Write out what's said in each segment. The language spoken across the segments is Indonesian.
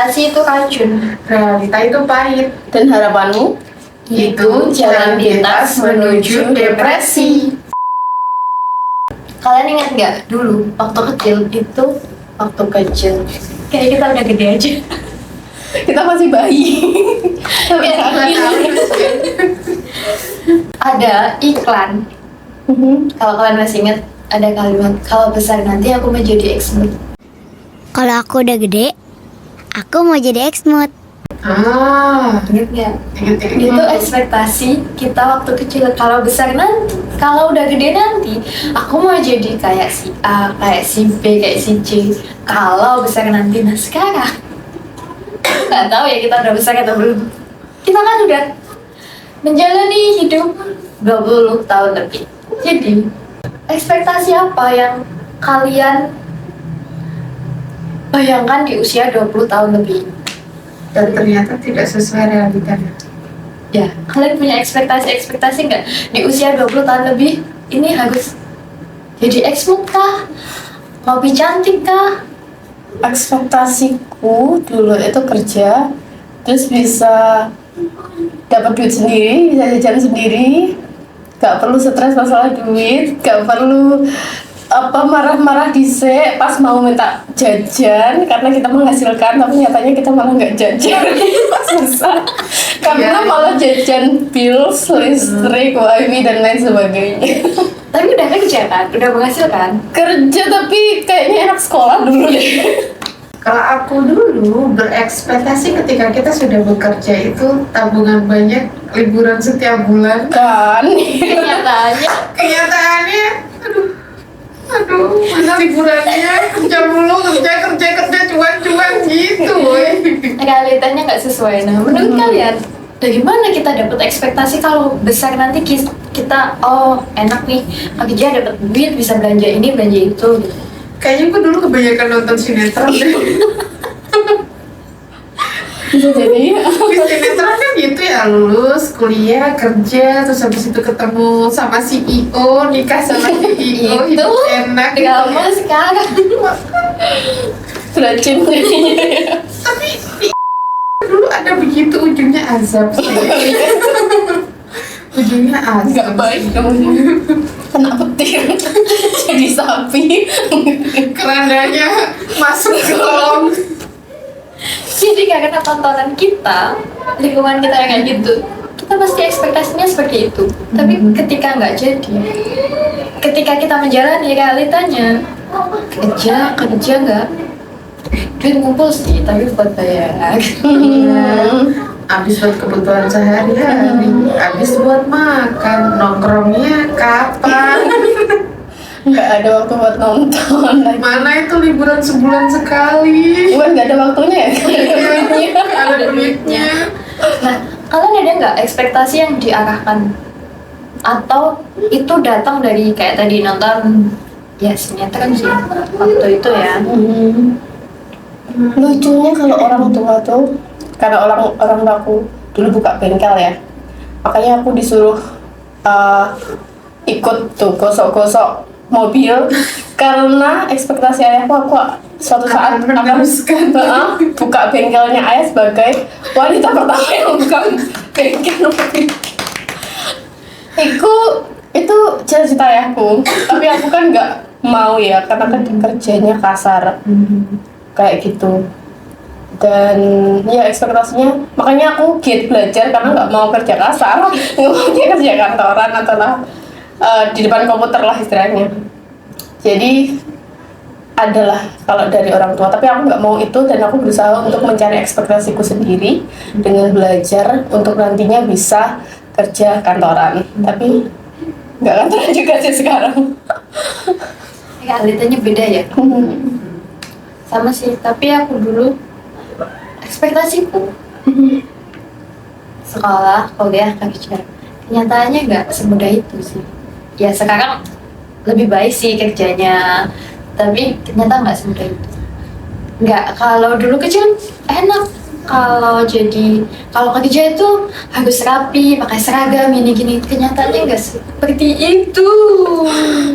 Ekspektasi itu racun, Realita itu pahit. Dan harapanmu? itu jalan pintas menuju depresi. Kalian ingat nggak dulu waktu kecil itu, waktu kecil kayak kita udah gede aja. Kita masih bayi. Ada iklan. Kalau kalian masih ingat, ada kalimat kalau besar nanti aku mau jadi Xmut. Kalau aku udah gede, aku mau jadi Xmut. Ingat nggak? Itu ekspektasi kita waktu kecil. Kalau besar nanti, kalau udah gede nanti, aku mau jadi kayak si A, kayak si B, kayak si C. Kalau besar nanti, nah sekarang nggak tahu ya kita udah besar atau belum. Kita kan udah menjalani hidup 20 tahun lebih. Jadi ekspektasi apa yang kalian bayangkan di usia 20 tahun lebih? Dan ternyata tidak sesuai realitanya. Ya, kalian punya ekspektasi nggak? Di usia 20 tahun lebih, ini harus jadi Xmut kah? Hobi cantik kah? Ekspektasiku dulu itu kerja, terus bisa dapat duit sendiri, bisa jajan sendiri, gak perlu stres masalah duit, gak perlu marah-marah disek pas mau minta jajan karena kita menghasilkan, tapi nyatanya kita malah nggak jajan pas susah karena malah jajan bills, listrik, wifi dan lain sebagainya. Tapi udah kerja kan? Udah menghasilkan? Kerja tapi kayaknya enak sekolah dulu deh. Kalau aku dulu berekspektasi ketika kita sudah bekerja itu tabungan banyak, liburan setiap bulan. Kan Kenyataannya, aduh, mana liburannya, kerja mulu, kerja, cuan gitu, woy. Realitanya nggak sesuai. Nah, menurut kalian, dari mana kita dapat ekspektasi kalau besar nanti kita enak nih kerja dapat duit bisa belanja ini belanja itu? Kayaknya gue dulu kebanyakan nonton sinetron deh. bisa jadi. Di sinetron kan gitu ya, lulus, kuliah, kerja, terus habis itu ketemu sama CEO, nikah sama CEO, Itu hidup enak. drama sekarang. Sudah cinta. Tapi di dulu ada begitu ujungnya azab sih. Ujungnya azab. Nggak baik dong. Kena petir. Jadi sapi. Kerandanya masuk ke kolong. Jadi karena tontonan kita, lingkungan kita yang kayak gitu, kita pasti ekspektasinya seperti itu. Tapi ketika nggak jadi, ketika kita menjalani realitanya, kerja nggak, duit ngumpul sih, tapi buat bayar. Habis buat kebutuhan sehari-hari, habis buat makan, nongkrongnya kapan? Nggak ada waktu buat nonton. Mana itu liburan sebulan sekali? Bukan nggak ada waktunya ya. Nggak ada duitnya. Nah, kalian ada nggak ekspektasi yang diarahkan? Atau itu datang dari kayak tadi nonton, ya sinetron sih, waktu itu ya. Lucunya kalau orang tua tuh, karena orang aku dulu buka bengkel ya, makanya aku disuruh ikut tuh gosok-gosok mobil karena ekspektasi ayahku aku suatu saat akan buka bengkelnya ayah sebagai wanita pertama yang buka bengkel mobil. Itu cita-cita ayahku, tapi aku kan nggak mau ya karena kan kerjanya kasar kayak gitu. Dan ya ekspektasinya, makanya aku giat belajar karena nggak mau kerja kasar, nggak mau kerja kantoran atau di depan komputer lah istilahnya. Jadi adalah kalau dari orang tua, tapi aku nggak mau itu dan aku berusaha untuk mencari ekspektasiku sendiri dengan belajar untuk nantinya bisa kerja kantoran. Tapi nggak kantoran juga sih sekarang. Realitanya beda ya. Sama sih, tapi aku dulu ekspektasiku sekolah, kuliah, kerja. Kenyataannya nggak semudah itu sih. Ya sekarang lebih baik sih kerjanya, tapi ternyata nggak semudah itu. Nggak, kalau dulu kecil enak. Kalau kerja itu harus rapi, pakai seragam, ini gini. Kenyataannya nggak seperti itu.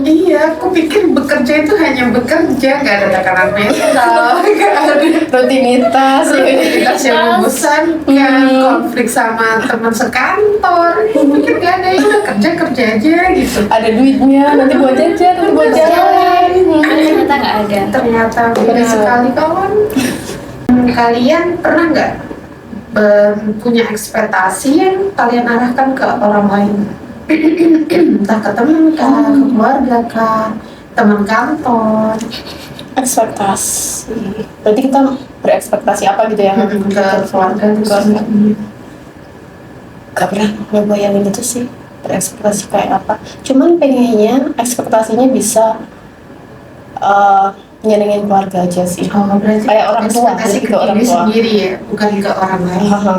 Iya, aku pikir bekerja bekerja itu hanya bekerja, nggak ada tekanan mental, nggak ada Rutinitas. aktivitas yang membosankan, konflik sama teman sekantor. Mungkin nggak ada, itu kerja aja gitu. Ada duitnya, nanti buat jajan, nanti buat jalan. Ternyata nggak ada. Ternyata beda Benar. sekali kawan. Kalian pernah nggak punya ekspektasi yang kalian arahkan ke orang lain? Entah ke teman kah, ke keluarga kah, teman kantor, Ekspektasi. Berarti kita berekspektasi apa gitu ya? ke keluarga itu Keluarga. Gak pernah ngebayangin itu sih, berekspektasi kayak apa. Cuman pengennya ekspektasinya bisa nyenengin keluarga aja sih. Oh, berarti Kayak orang tua, ekspektasi lebih ke ke orang diri tua. sendiri ya, bukan ke orang lain. Haha.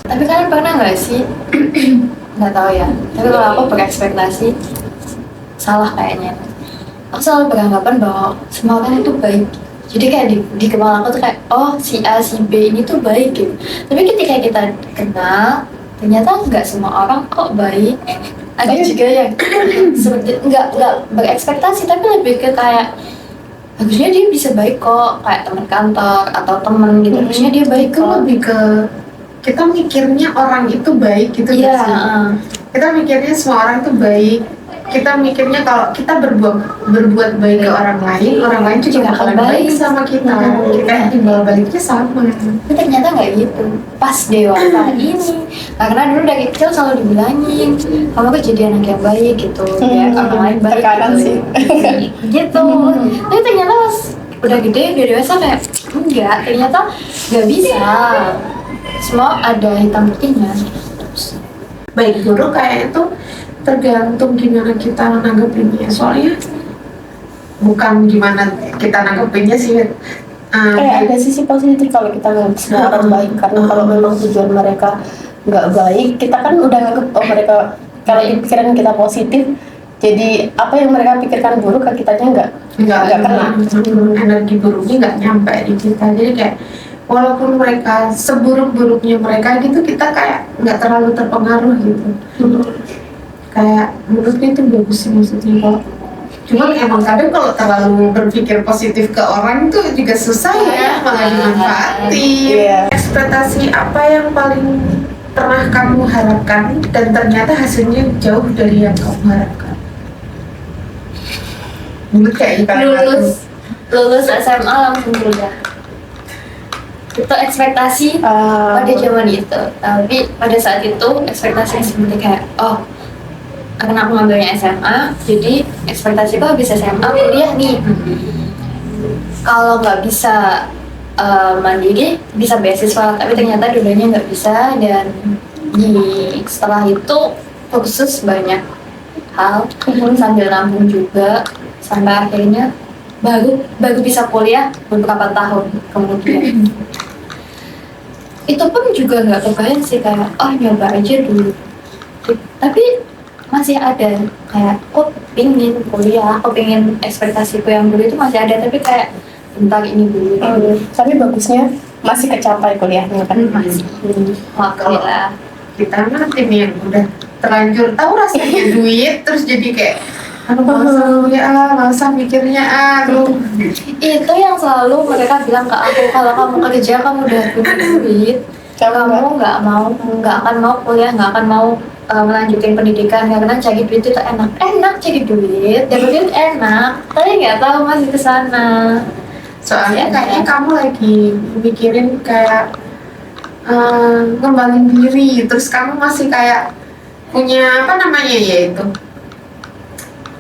Tapi kalian pernah nggak sih? Nggak tahu ya. Tapi kalau aku berekspektasi salah kayaknya. Aku selalu beranggapan bahwa semua orang itu baik. Jadi kayak di kepala aku tuh kayak, oh si A, si B ini tuh baik gitu. Tapi ketika kita kenal, ternyata nggak semua orang kok baik. Ada juga yang seperti nggak berekspektasi, tapi lebih ke kayak harusnya dia bisa baik kok, kayak teman kantor atau teman gitu. Harusnya dia baik Itu kok. lebih ke kita mikirnya orang itu baik gitu Iya, nggak sih? Kita mikirnya semua orang itu baik. Kita mikirnya kalau kita berbuat baik ke orang lain juga Juga bakalan akan baik baik. sama kita. Kita timbal baliknya sama. tapi ternyata nggak gitu. Pas dewasa ini, karena dulu dari kecil selalu dibilangin kamu tuh jadi anak yang baik gitu, ya orang lain baik Tekanan gitu. sih. Gitu. Tapi ternyata pas udah gede, udah dewasa kayak enggak, ternyata nggak bisa. Semua ada hitam putihnya. Baik buruk kayak itu tergantung gimana kita nanggepinnya. Soalnya bukan gimana kita nanggepinnya sih. Kayak ada sisi positif kalau kita nganggap semua orang baik, karena kalau memang tujuan mereka nggak baik, kita kan udah nganggap oh mereka, kalau di pikiran kita positif, jadi apa yang mereka pikirkan buruk ke kitanya nggak kena. Energi buruknya nggak nyampe di kita. Jadi kayak walaupun mereka seburuk-buruknya mereka gitu, kita kayak nggak terlalu terpengaruh gitu. Kayak menurutnya itu bagus sih maksudnya kalau. Cuman emang kadang kalau terlalu berpikir positif ke orang itu juga susah ya, malah dimanfaatin. Iya. Ekspektasi apa yang paling pernah kamu harapkan dan ternyata hasilnya jauh dari yang kamu harapkan? Dulu kayak lulus SMA langsung kuliah. Itu ekspektasi pada zaman itu. Tapi pada saat itu ekspektasinya seperti kayak, oh karena aku ngambilnya SMA, jadi ekspektasiku habis SMA kuliah nih. Kalau nggak bisa mandiri, bisa beasiswa, tapi ternyata dulunya nggak bisa. Dan setelah itu kursus banyak hal, sambil nabung juga, sampai akhirnya baru bisa kuliah beberapa tahun kemudian. Itu pun juga nggak kebayang sih, kayak oh nyoba aja dulu. Tapi masih ada kayak aku pingin kuliah, aku pingin ekspektasiku yang dulu itu masih ada, tapi kayak bentar ini dulu. Tapi bagusnya masih kecapai kuliahnya kan. Masih. Alhamdulillah. kita mah tim yang udah terlanjur tahu rasanya duit, terus jadi kayak aduh masa masa mikirnya Itu yang selalu mereka bilang ke aku, kalau kamu kerja kamu udah punya duit, kamu nggak akan mau kuliah, nggak akan mau melanjutin pendidikan, karena cari duit itu enak cari duit, dapat duit enak, tapi nggak tahu masih ke sana. soalnya Masih kayaknya ada. kamu lagi mikirin kayak ngembangin diri, terus kamu masih kayak punya apa namanya ya itu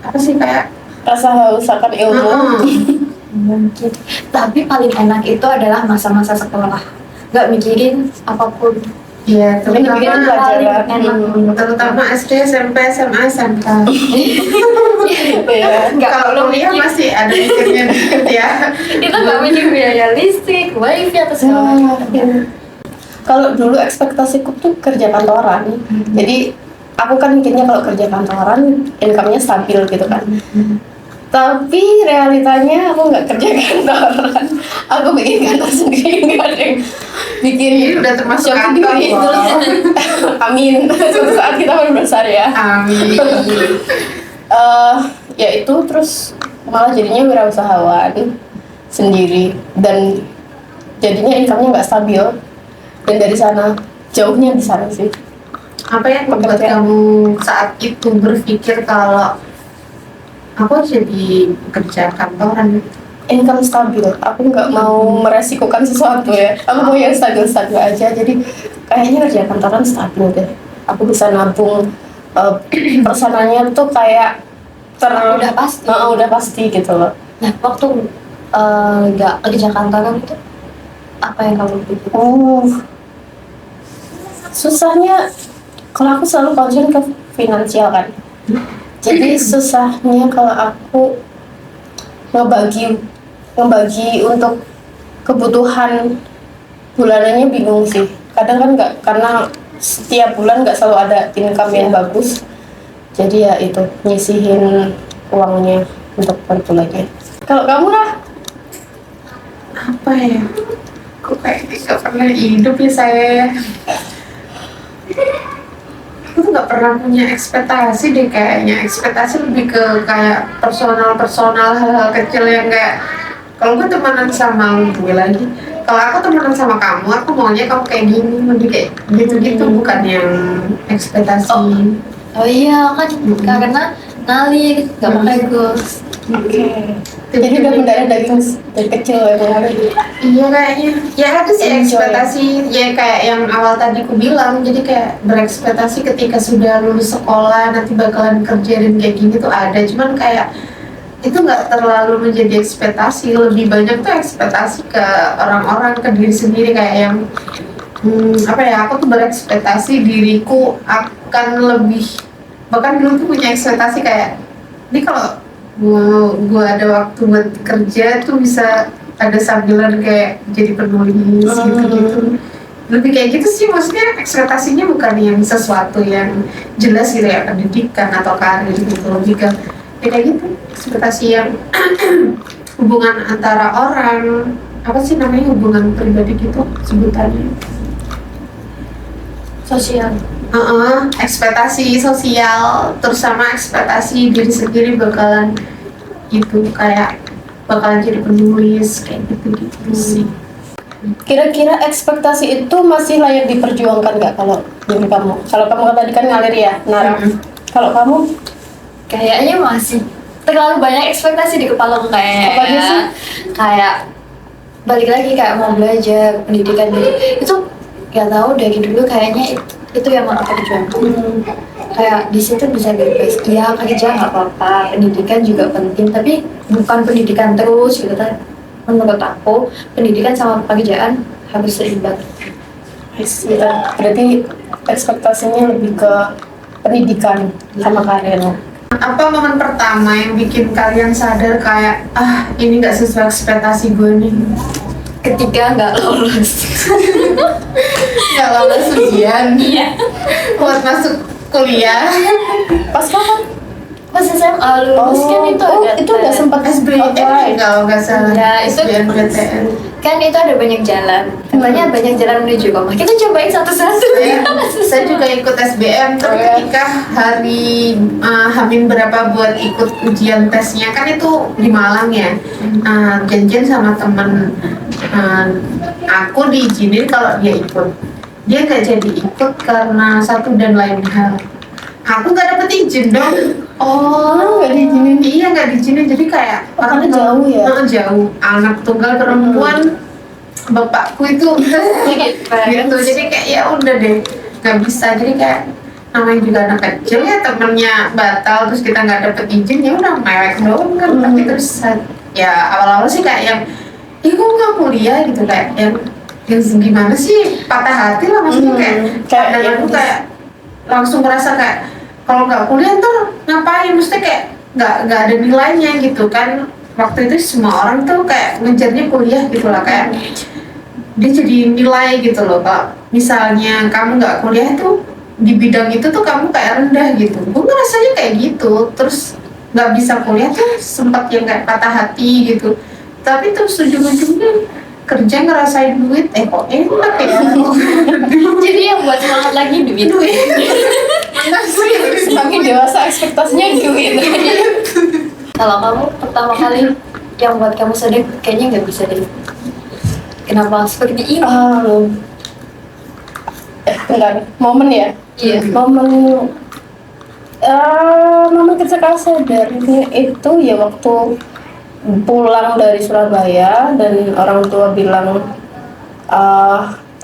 apa sih kayak Rasa haus akan ilmu. Mungkin. Tapi paling enak itu adalah masa-masa sekolah, nggak mikirin apapun. ya Tapi dipikirin terutama pelajaran. terutama SD, SMP, SMA, SMK. Iya. Nggak Kalau perlu kuliah mikir. masih ada mikirnya dikit ya. Itu nggak mikir biaya listrik, wifi atau segala macam. Kalau dulu ekspektasiku tuh kerja kantoran, jadi aku kan mikirnya kalau kerja kantoran income-nya stabil gitu kan. Tapi realitanya aku nggak kerja kantoran, aku bikin kantor sendiri, nggak ada yang bikin. Ini udah termasuk job kantor sendiri. loh. Amin. Suatu saat kita baru besar ya. Amin. Ya itu terus malah jadinya wirausahawan sendiri dan jadinya income-nya nggak stabil, dan dari sana jauhnya di sana sih. Apa yang membuat Pekerjaan. kamu saat itu berpikir kalau aku harus jadi pekerja kantoran? Income stabil, aku nggak mau meresikokan sesuatu ya, aku mau yang stabil-stabil aja, jadi kayaknya kerja kantoran stabil deh, aku bisa nabung, persenannya tuh kayak Udah pasti. udah pasti gitu loh. Nah, waktu nggak kerja kantoran itu apa yang kamu pikir? Susahnya kalau aku selalu concern ke finansial kan, jadi susahnya kalau aku ngebagi untuk kebutuhan bulanannya bingung sih. Kadang kan nggak, karena setiap bulan nggak selalu ada income yang bagus. Jadi ya itu nyisihin uangnya untuk per bulannya. Kalau kamu lah, Apa ya? Aku kayak nggak pernah hidup ya saya. Aku tuh nggak pernah punya ekspektasi deh kayaknya. Ekspektasi lebih ke kayak personal hal-hal kecil yang kayak kalau gue temenan sama gue lagi, kalau aku temenan sama kamu, aku maunya kamu kayak gini, lebih kayak gitu-gitu, bukan yang ekspektasi. Oh iya kan karena Nali nggak pakai goals. jadi udah mendarah daging dari kecil ya mengaruh. Iya kayaknya, ya ada sih Enjoy. ekspektasi, ya kayak yang awal tadi aku bilang, jadi kayak berekspektasi ketika sudah lulus sekolah nanti bakalan kerja dan kayak gini tuh ada, cuman kayak itu nggak terlalu menjadi ekspektasi, lebih banyak tuh ekspektasi ke orang-orang, ke diri sendiri kayak yang apa ya, aku tuh berekspektasi diriku akan lebih, bahkan dulu tuh punya ekspektasi kayak ini kalau gua ada waktu buat kerja tuh bisa ada sambilan kayak jadi penulis gitu-gitu, lebih kayak gitu sih, maksudnya ekspektasinya bukan yang sesuatu yang jelas gitu ya, pendidikan atau karir gitu, lebih ke ya kayak gitu, ekspektasi yang hubungan antara orang, apa sih namanya, hubungan pribadi gitu sebutannya. Sosial. Ekspektasi sosial terus sama ekspektasi diri sendiri bakalan gitu, kayak bakalan jadi penulis kayak gitu sih. Kira-kira ekspektasi itu masih layak diperjuangkan nggak kalau dari kamu? Kalau kamu kan tadi kan ngalir ya, Nara. Kalau kamu Kayaknya masih terlalu banyak ekspektasi di kepala aku Apa aja kayaknya. sih? Kayak balik lagi kayak mau belajar pendidikan gitu. Itu gak tahu dari dulu kayaknya itu yang mau aku perjuangkan. Kayak di situ bisa bebas. Ya kerja nggak apa-apa, pendidikan juga penting, tapi bukan pendidikan terus gitu kan. Menurut aku pendidikan sama pekerjaan harus seimbang. berarti ekspektasinya lebih ke pendidikan sama karir. Apa momen pertama yang bikin kalian sadar kayak ini nggak sesuai ekspektasi gue nih? Ketika nggak lolos. Nggak lolos ujian Iya. buat masuk kuliah. Pas kapan? Pas SMA lulus kan itu ada itu udah tes. sempat SBM kalau nggak salah. Ya, itu SBMPTN. kan itu ada banyak jalan, katanya banyak jalan menuju koma. Kita cobain satu-satu. Saya juga ikut SBM, tapi ketika hari Hamin berapa buat ikut ujian tesnya, kan itu di Malang ya. Janjian sama temen aku diizinin kalau dia ikut. Dia nggak jadi ikut karena satu dan lain hal. Aku nggak dapet izin dong. nggak diizinin. Iya nggak diizinin, jadi kayak Karena jauh ya? Jauh. Anak tunggal perempuan, bapakku itu gitu, jadi kayak ya udah deh nggak bisa, jadi kayak namanya juga anak kecil ya, temennya batal terus kita nggak dapet izin, ya udah mewek doang kan. Tapi terus ya awal-awal sih kayak yang ih kok nggak kuliah gitu, kayak yang gimana sih, patah hati lah maksudnya, kayak aku kayak langsung merasa kayak kalau nggak kuliah ntar ngapain, mesti kayak nggak ada nilainya gitu kan. Waktu itu semua orang tuh kayak ngejarnya kuliah gitu lah, kayak dia jadi nilai gitu loh. Kalau misalnya kamu nggak kuliah tuh di bidang itu tuh kamu kayak rendah gitu. Gue ngerasanya kayak gitu, terus nggak bisa kuliah tuh sempat yang kayak patah hati gitu. Tapi terus ujung-ujungnya kerja ngerasain duit, kok enak ya. Jadi yang buat semangat lagi duit. Enak sih. Semakin dewasa ekspektasinya duit. Kalau kamu pertama kali yang buat kamu sadar kayaknya nggak bisa deh. Kenapa seperti ini? Bentar, momen ya? Iya. Momen ketika sadarnya itu ya waktu pulang dari Surabaya dan orang tua bilang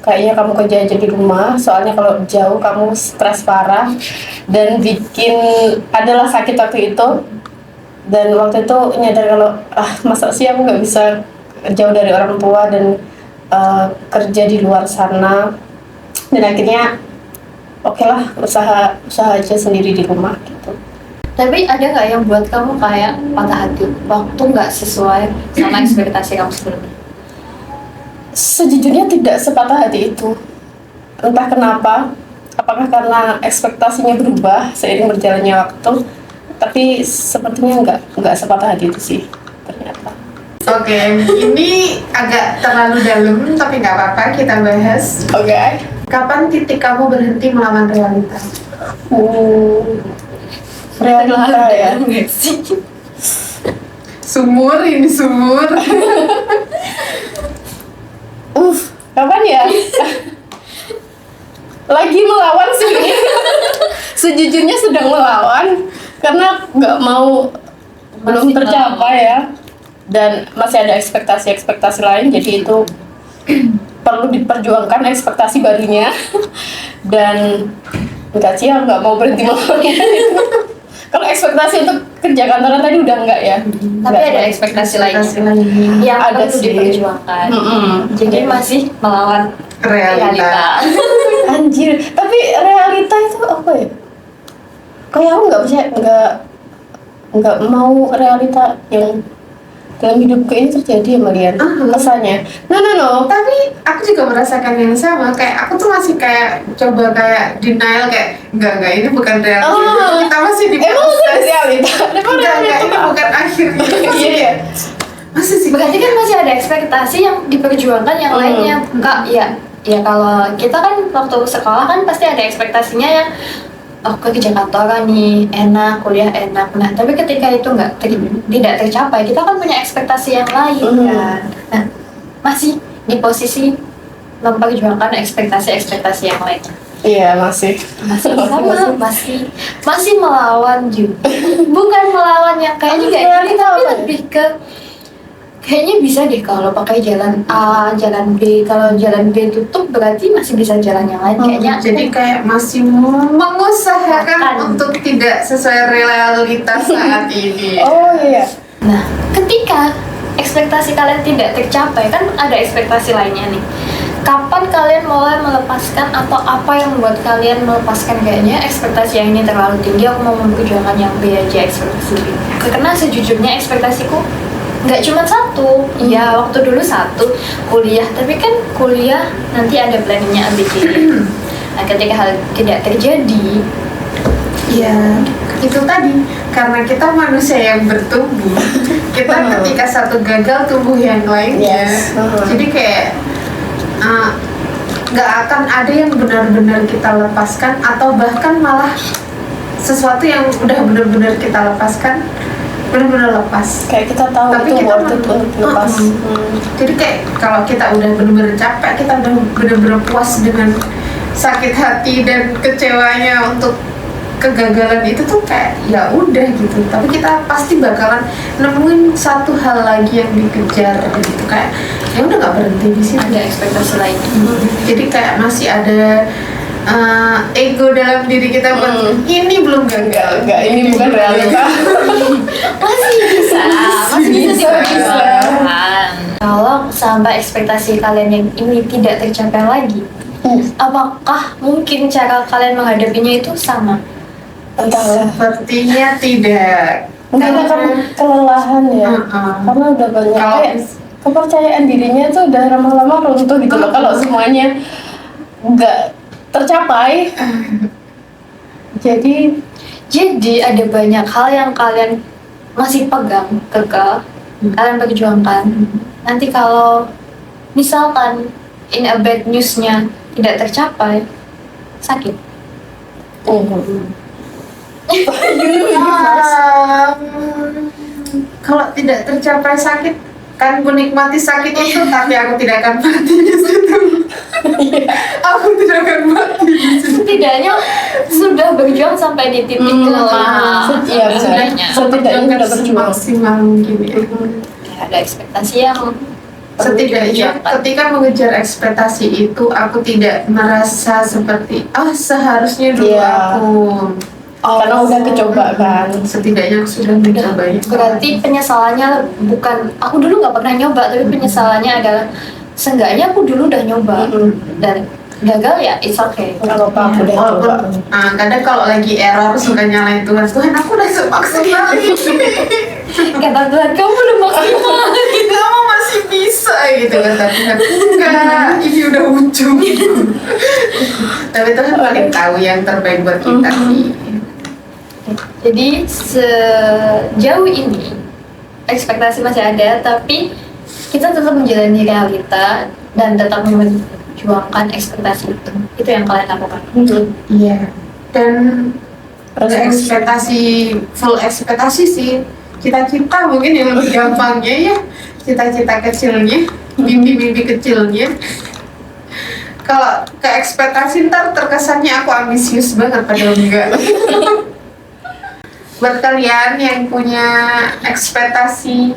kayaknya kamu kerja aja di rumah, soalnya kalau jauh kamu stres parah dan bikin adalah sakit waktu itu. Dan waktu itu nyadar kalau masa sih aku nggak bisa jauh dari orang tua dan kerja di luar sana. Dan akhirnya oke lah, usaha aja sendiri di rumah gitu. Tapi ada nggak yang buat kamu kayak patah hati waktu nggak sesuai sama ekspektasi kamu sebelumnya? Sejujurnya tidak sepatah hati itu. Entah kenapa, apakah karena ekspektasinya berubah seiring berjalannya waktu, tapi sepertinya nggak sepatah hati itu sih ternyata. Oke, ini agak terlalu dalam tapi nggak apa-apa, kita bahas. Oke. Kapan titik kamu berhenti melawan realita? Realita ya. Nggak sih? Sumur, ini sumur. Kapan ya? Lagi melawan sih. Sejujurnya sedang melawan karena nggak mau belum Masih tercapai ya, dan masih ada ekspektasi lain, jadi itu perlu diperjuangkan ekspektasi barunya. Dan enggak sih, aku nggak mau berhenti melawan itu. Kalau ekspektasi untuk kerja kantoran tadi udah enggak ya. Tapi ada ekspektasi lainnya yang Ada perlu sih. diperjuangkan. Mm-mm. Jadi masih melawan Realita. Anjir, tapi realita itu apa ya? Kayak aku nggak percaya, nggak mau realita yang dalam hidupku ini terjadi ya, Marian. Rasanya. No. Tapi aku juga merasakan yang sama, kayak aku tuh masih kayak coba kayak denial, kayak enggak ini bukan realita. Kita masih di Emang bukan proses. realita? Emang Enggak, realita ini apa? bukan akhirnya. Iya. Masih sih. Berarti kan masih ada ekspektasi yang diperjuangkan yang lainnya. Kak, ya kalau kita kan waktu sekolah kan pasti ada ekspektasinya yang kerja kantoran nih enak, kuliah enak. Nah, tapi ketika itu tidak tercapai, kita kan punya ekspektasi yang lain kan. Nah, masih di posisi memperjuangkan ekspektasi yang lain. Iya, masih Sama, masih melawan juga. Bukan melawan yang kayaknya kayak gini, tapi lebih ke kayaknya bisa deh kalau pakai jalan A, jalan B. Kalau jalan B tutup berarti masih bisa jalan yang lain. Kayaknya Jadi kayak masih mengusahakan untuk tidak sesuai realitas saat ini. Oh iya. Nah, ketika ekspektasi kalian tidak tercapai, kan ada ekspektasi lainnya nih. Kapan kalian mulai melepaskan atau apa yang membuat kalian melepaskan kayaknya ekspektasi yang ini terlalu tinggi, aku mau memperjuangkan yang B aja, ekspektasi B. Karena sejujurnya ekspektasiku nggak cuma satu, ya waktu dulu satu kuliah, tapi kan kuliah nanti ada planningnya ABCD. Nah, ketika hal tidak terjadi, Ya, itu tadi karena kita manusia yang bertumbuh, kita ketika satu gagal tumbuh yang lainnya. Yes. Jadi kayak nggak akan ada yang benar-benar kita lepaskan, atau bahkan malah sesuatu yang udah benar-benar kita lepaskan benar-benar lepas. Kayak kita tahu Tapi itu kita worth it untuk dilepas. Jadi kayak kalau kita udah benar-benar capek, kita udah benar-benar puas dengan sakit hati dan kecewanya untuk kegagalan itu tuh, kayak ya udah gitu. Tapi kita pasti bakalan nemuin satu hal lagi yang dikejar gitu, kayak ya udah nggak berhenti di situ. ada ekspektasi lain. Jadi kayak masih ada ego dalam diri kita buat ini belum gagal. Enggak, ini bukan realita. Masih bisa diperjuangkan. Kalau sampai ekspektasi kalian yang ini tidak tercapai lagi, apakah mungkin cara kalian menghadapinya itu sama? Entahlah. Sepertinya tidak. Mungkin akan kelelahan ya. Karena udah banyak Kalau kayak kepercayaan dirinya tuh udah lama-lama runtuh gitu loh. Kalau semuanya nggak tercapai, jadi ada banyak hal yang kalian masih pegang, kalian perjuangkan. Nanti kalau misalkan in a bad news-nya tidak tercapai, sakit. kalau tidak tercapai sakit kan menikmati sakit itu, tapi aku tidak akan mati di situ. Aku tidak akan mati di situ. Setidaknya sudah berjuang sampai di titik kelemahan. Iya, Setidaknya setidaknya udah berjuang. maksimal mungkin ya. Kayak ada ekspektasi yang Setidaknya ketika mengejar ekspektasi itu aku tidak merasa seperti seharusnya dulu Iya. aku. Karena udah kecoba kan. Setidaknya aku sudah mencobanya. berarti penyesalannya bukan aku dulu nggak pernah nyoba, tapi penyesalannya adalah seenggaknya aku dulu udah nyoba dan gagal ya it's okay. Nggak apa-apa, aku udah Walaupun, coba. kadang kalau lagi error suka nyalain Tuhan, Tuhan aku udah semaksimal ini. Kata Tuhan kamu udah maksimal. Kamu masih bisa gitu kata Tuhan. Enggak, ini udah ujung. Tapi Tuhan paling tahu yang terbaik buat kita sih. Jadi sejauh ini ekspektasi masih ada, tapi kita tetap menjalani realita dan tetap memperjuangkan ekspektasi itu. Itu yang kalian lakukan. Iya. Dan Terus full ekspektasi sih. Cita-cita mungkin yang lebih gampangnya ya. Cita-cita kecilnya, mimpi-mimpi kecilnya. Kalau ke ekspektasi ntar terkesannya aku ambisius banget, padahal enggak. Buat kalian yang punya ekspektasi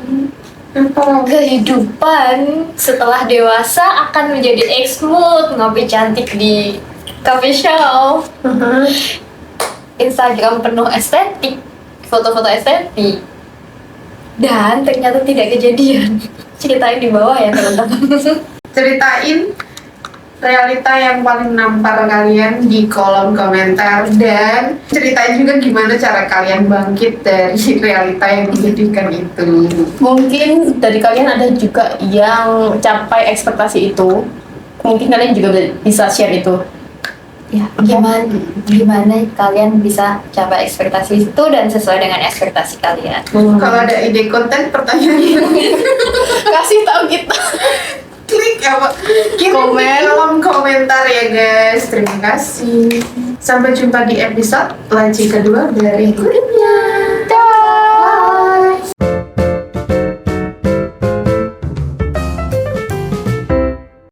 apa? Kehidupan setelah dewasa akan menjadi X-mood, ngopi cantik di coffee shop, Instagram penuh estetik, foto-foto estetik, dan ternyata tidak kejadian. Ceritain di bawah ya teman-teman. Ceritain realita yang paling nampar kalian di kolom komentar, dan ceritain juga gimana cara kalian bangkit dari realita yang menyedihkan itu. mungkin dari kalian ada juga yang capai ekspektasi itu. Mungkin kalian juga bisa share itu. Ya, gimana kalian bisa capai ekspektasi itu dan sesuai dengan ekspektasi kalian. Kalau ada ide konten, pertanyaan Kasih tahu kita. klik apa? Kirim di kolom komentar ya guys. Terima kasih. Sampai jumpa di episode laci kedua berikutnya.